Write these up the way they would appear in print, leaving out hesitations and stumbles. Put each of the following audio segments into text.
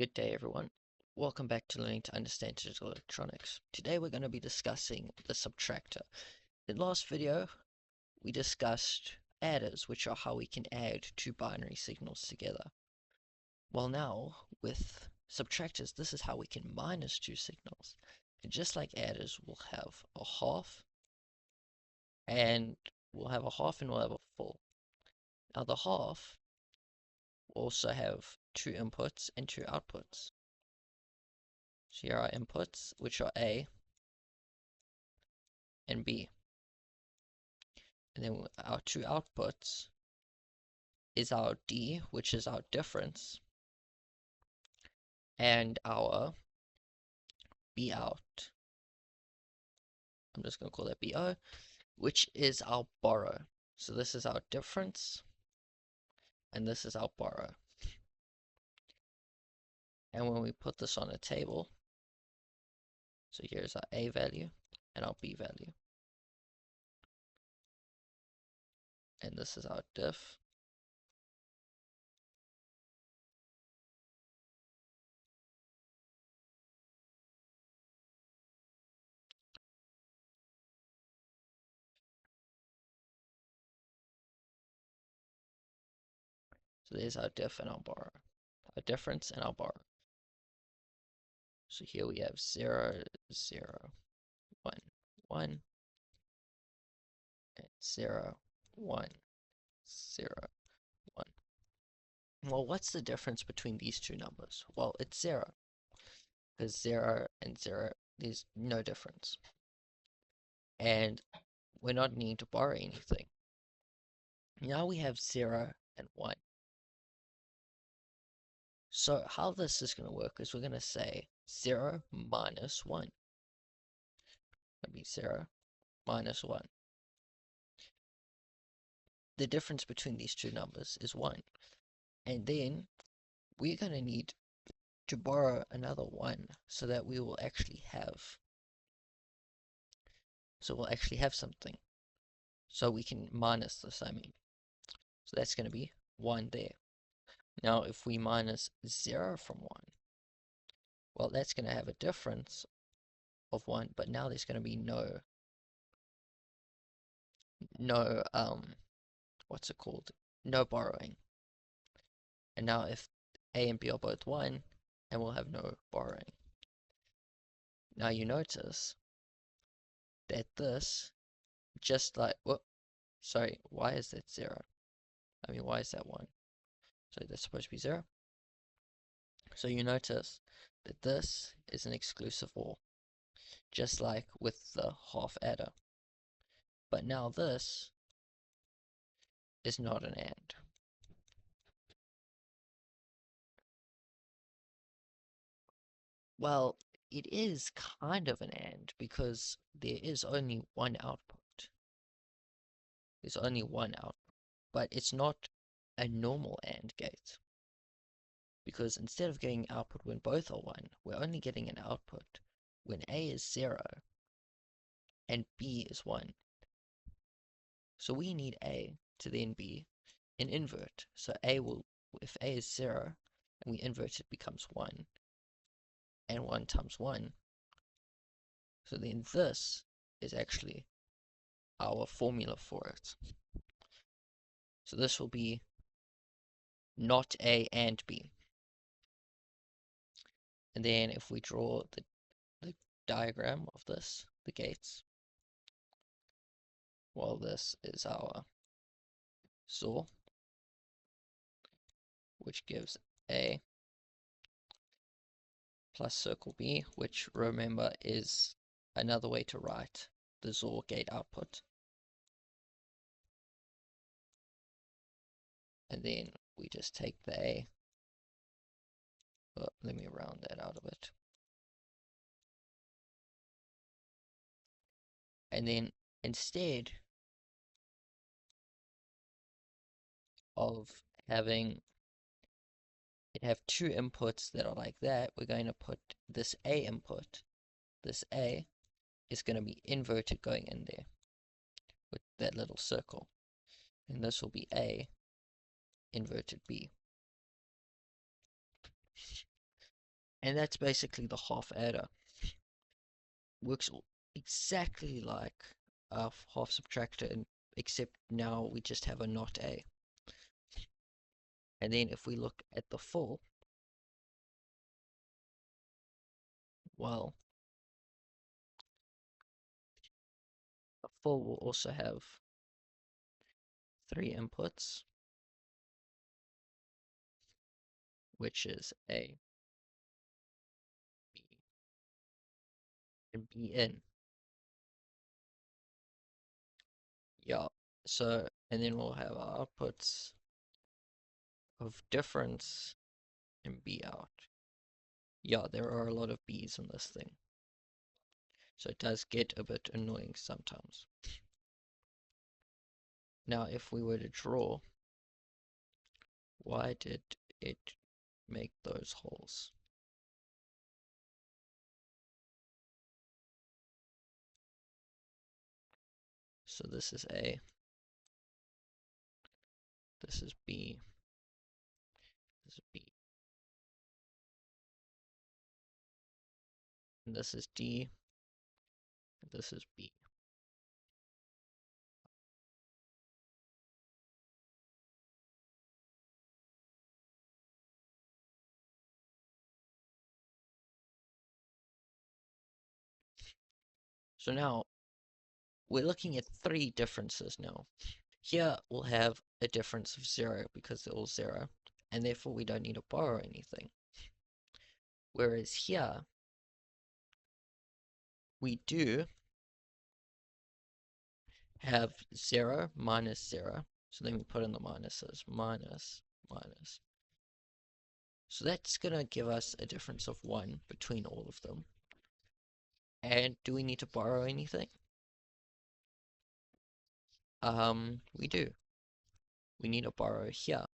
Good day, everyone. Welcome back to Learning to Understand Digital Electronics. Today we're going to be discussing the subtractor. In the last video, we discussed adders, which are how we can add two binary signals together. Well, now, with subtractors, this is how we can minus two signals. And just like adders, we'll have a half, and we'll have a full. Now, the half will also have two inputs and two outputs. So here are inputs, which are A and B. And then our two outputs is our D, which is our difference, and our B out. I'm just going to call that BO, which is our borrow. So this is our difference, and this is our borrow. And when we put this on a table, so here's our A value and our B value. And this is our diff. So there's our diff and our borrow. Our difference and our borrow. So here we have 0, 0, 1, 1, and 0, 1, 0, 1. Well, what's the difference between these two numbers? Well, it's 0, because 0 and 0, there's no difference. And we're not needing to borrow anything. Now we have 0 and 1. So how this is going to work is we're going to say 0 minus 1. That'd be 0 minus 1. The difference between these two numbers is 1. And then we're going to need to borrow another 1 so that we will actually have something. So we can minus this, I mean. So that's going to be 1 there. Now if we minus 0 from 1, well, that's going to have a difference of 1, but now there's going to be no what's it called? No borrowing. And now if A and B are both 1, and we'll have no borrowing. Now you notice that this, just like, whoop, sorry, why is that 0? I mean, why is that 1? So that's supposed to be 0. So you notice that this is an exclusive OR, just like with the half adder. But now this is not an AND. Well, it is kind of an AND because there is only one output. There's only one output, but it's not a normal AND gate. Because instead of getting output when both are 1, we're only getting an output when A is 0 and B is 1. So we need A to then be an invert. So A will, if A is 0 and we invert it, becomes 1. And 1 times 1. So then this is actually our formula for it. So this will be not A and B. And then if we draw the diagram of this, the gates, well, this is our SAW, which gives A plus circle B, which, remember, is another way to write the XOR gate output. And then we just take the A. Oh, let me round that out a bit. And then instead of having it have two inputs that are like that, we're going to put this A input. This A is going to be inverted going in there with that little circle. And this will be A inverted B. And that's basically the half adder. Works exactly like a half subtractor, except now we just have a not a. And then if we look at the full, well, a full will also have 3 inputs, which is A, B, and B in. Yeah, so, and then we'll have our outputs of difference and B out. Yeah, there are a lot of B's in this thing. So it does get a bit annoying sometimes. Now, if we were to draw, why did it make those holes? So this is A, this is B, this is B, and this is D, and this is B. So now we're looking at 3 differences now. Here we'll have a difference of 0 because they're all 0, and therefore we don't need to borrow anything. Whereas here we do have 0 minus 0. So then we put in the minuses, minus, minus. So that's going to give us a difference of 1 between all of them. And do we need to borrow anything? We do. We need to borrow here.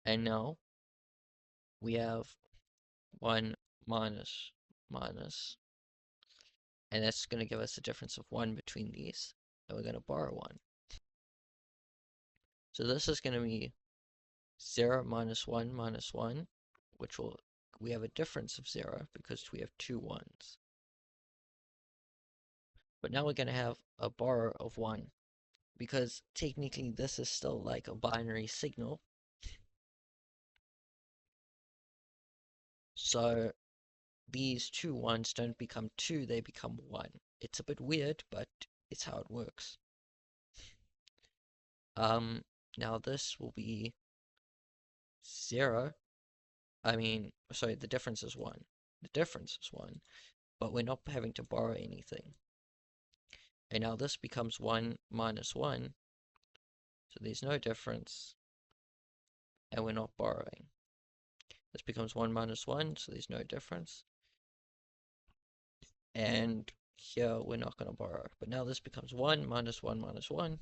And now we have 1 minus, minus. And that's going to give us a difference of 1 between these. And we're going to borrow 1. So this is going to be 0 minus 1 minus 1, which will, we have a difference of 0 because we have 2 1s. But now we're going to have a borrow of 1 because technically this is still like a binary signal. So these 2 1s don't become 2, they become 1. It's a bit weird, but it's how it works. Now this will be 0. Sorry, the difference is 1. The difference is 1, but we're not having to borrow anything. And now this becomes 1 minus 1, so there's no difference, and we're not borrowing. This becomes 1 minus 1, so there's no difference. And here we're not going to borrow. But now this becomes 1 minus 1 minus 1,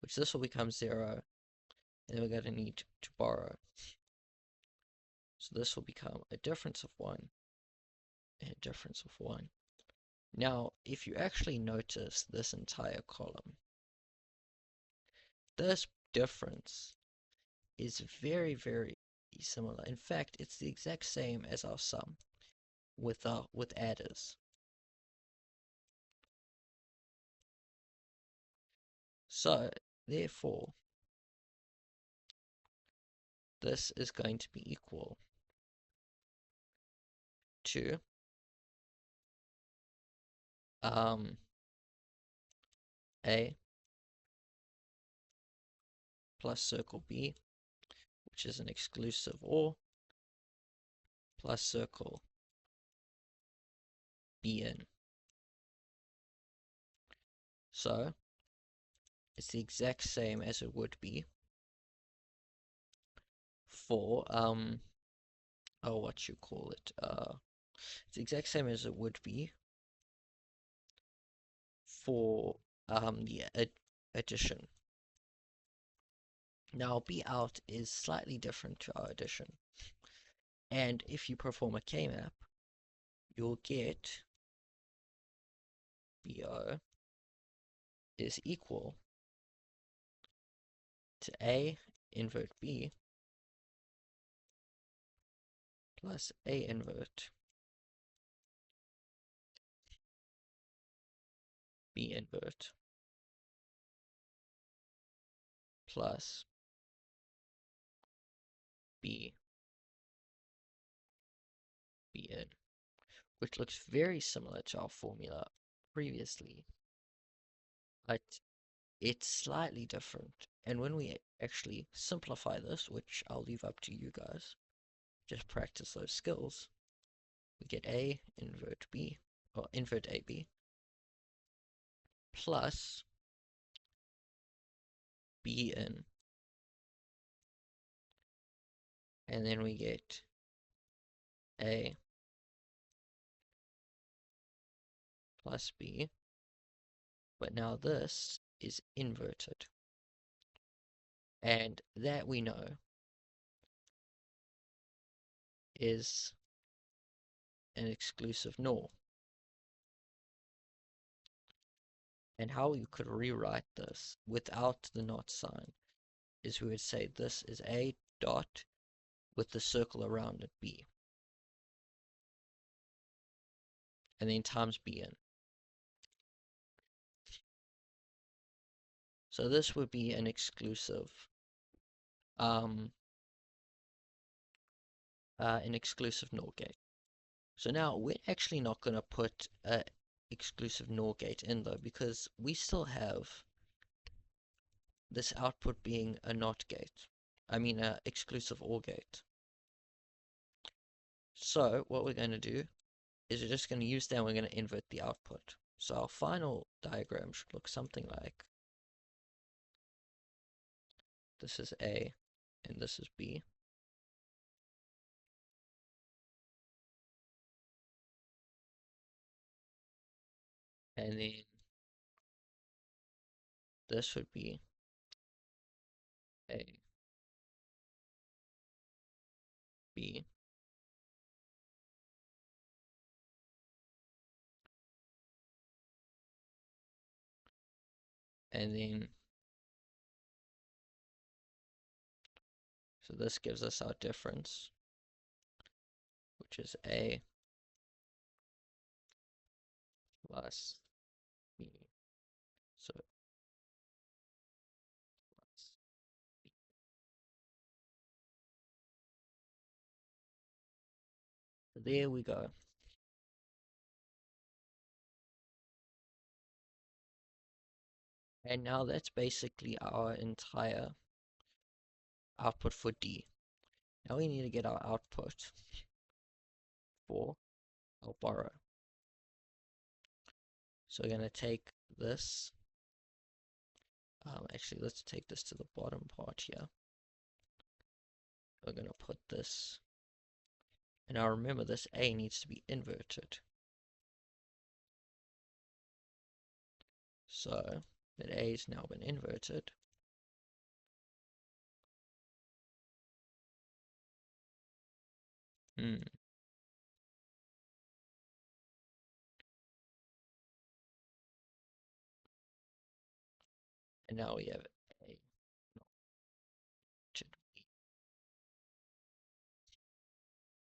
which this will become 0, and then we're going to need to borrow. So this will become a difference of 1 and a difference of 1. Now, if you actually notice this entire column, this difference is very, very similar. In fact, it's the exact same as our sum with adders. So, therefore, this is going to be equal to A plus circle B, which is an exclusive OR, plus circle B in. So, it's the exact same as it would be for, what you call it, it's the exact same as it would be for, the addition. Now, B out is slightly different to our addition. And if you perform a K-map, you'll get BO is equal to A invert B plus A invert B invert plus B in, which looks very similar to our formula previously, but it's slightly different. And when we actually simplify this, which I'll leave up to you guys, just practice those skills, we get A invert B, or invert AB, plus B in, and then we get A plus B, but now this is inverted, and that we know is an exclusive NOR. And how you could rewrite this without the not sign is we would say this is A dot with the circle around it B, and then times B in. So this would be an exclusive NOR gate. So now we're actually not going to put a exclusive NOR gate in though, because we still have this output being a NOT gate. I mean a exclusive OR gate. So what we're going to do is we're just going to use that and we're going to invert the output. So our final diagram should look something like this is A and this is B. And then this would be A, B, and then so this gives us our difference, which is A plus B. So plus B. So there we go. And now that's basically our entire output for D. Now we need to get our output for our borrow. So we're going to take this. Actually, let's take this to the bottom part here. We're going to put this. And now remember, this A needs to be inverted. So that A has now been inverted. And now we have A to B.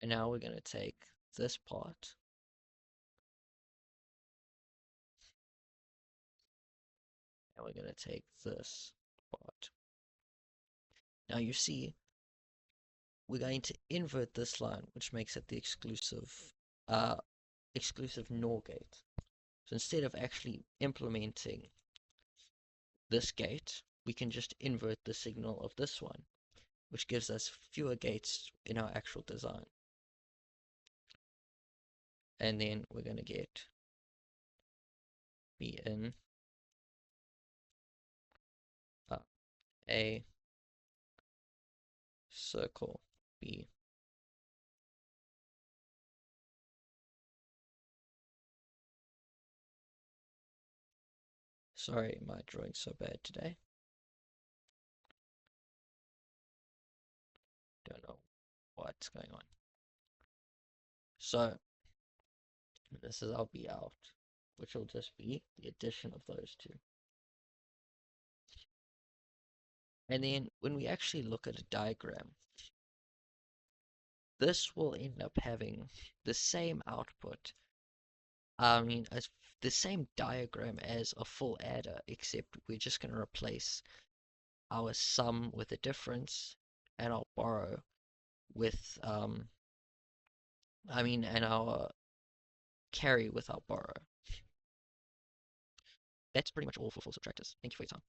And now we're going to take this part. And we're going to take this part. Now you see, we're going to invert this line, which makes it the exclusive NOR gate. So instead of actually implementing this gate, we can just invert the signal of this one, which gives us fewer gates in our actual design. And then we're going to get B in A circle B. Sorry, my drawing's so bad today. Don't know what's going on. So this is our B out, which will just be the addition of those two. And then when we actually look at a diagram, this will end up having the same output. I mean, as the same diagram as a full adder, except we're just going to replace our sum with a difference and our borrow with, and our carry with our borrow. That's pretty much all for full subtractors. Thank you for your time.